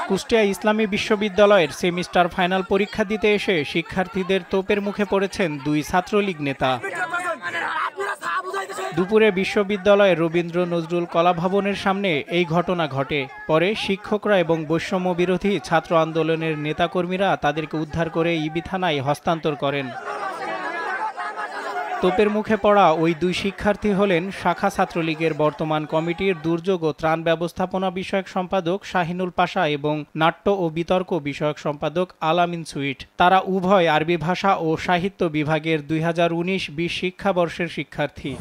কুষ্টিয়া ইসলামী বিশ্ববিদ্যালয়ের semester final পরীক্ষা দিতে এসে শিক্ষার্থীদের তোপের মুখে পড়েছেন দুই ছাত্রলীগ নেতা। দুপুরে বিশ্ববিদ্যালয়ের রবীন্দ্র নজরুল কলা ভবনের সামনে এই ঘটনা ঘটে। পরে শিক্ষকরা এবং বৈষম্য বিরোধী ছাত্র আন্দোলনের নেতাকর্মীরা তাদেরকে উদ্ধার করে ইবি থানায় হস্তান্তর করেন। তোপের মুখে পড়া ওই দুই শিক্ষার্থী হলেন শাখা ছাত্রলীগের বর্তমান কমিটির দুর্যোগ ও ত্রাণ ব্যবস্থাপনা বিষয়ক সম্পাদক শাহিনুল পাশা এবং নাট্য ও বিতর্ক বিষয়ক সম্পাদক আলামিন সুইট। তারা উভয় আরবি ভাষা ও সাহিত্য বিভাগের 2019-20 শিক্ষাবর্ষের শিক্ষার্থী।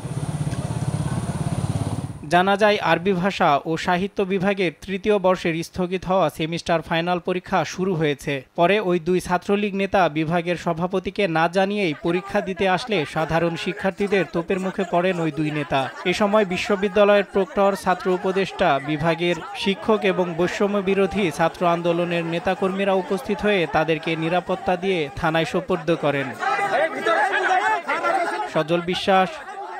জানা যায়, আরবি ভাষা ও সাহিত্য বিভাগের তৃতীয় বর্ষের স্থগিত হওয়া সেমিস্টার ফাইনাল পরীক্ষা শুরু হয়েছে। পরে ওই দুই ছাত্রলীগ নেতা বিভাগের সভাপতিকে না জানিয়েই পরীক্ষা দিতে আসলে সাধারণ শিক্ষার্থীদের তোপের মুখে পড়েন ওই দুই নেতা। এ সময় বিশ্ববিদ্যালয়ের প্রক্টর, ছাত্র উপদেষ্টা, বিভাগের শিক্ষক এবং বৈষম্য বিরোধী ছাত্র আন্দোলনের নেতাকর্মীরা উপস্থিত হয়ে তাদেরকে নিরাপত্তা দিয়ে থানায় সোপর্দ করেন। সজল বিশ্বাস,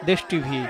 দেশ টিভি।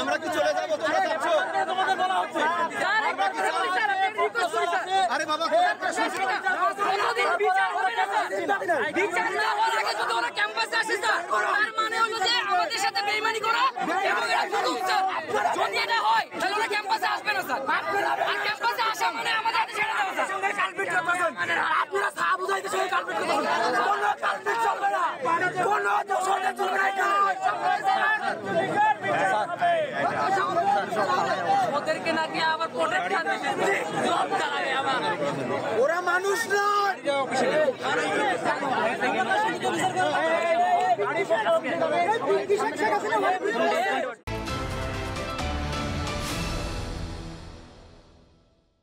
আমরা কি চলে যাবো? তোমরা যাচ্ছ? আরে বাবা, বিচার না হওয়ার আগে যদি ওরা ক্যাম্পাসে আসে স্যার, তার মানে হলো যে আমাদের সাথে বেইমানি করা এবং এটা জুলুম স্যার। যদি এটা হয় তাহলে ওরা ক্যাম্পাসে আসবে না স্যার। আর ক্যাম্পাসে আসা মানে আমাদের হাতে ছেড়ে দেওয়া স্যার। কালপিট করতেছেন আপনারা, সা বুঝাইতে সঙ্গে কালপিট করতেছেন। কোনো কালপিট চলবে না, কোনো দোষরদের চলবে না। ওদেরকে নাকি আবার প্রোটেকশন দিচ্ছে, জব চালাবে আবার। ওরা মানুষ নয়।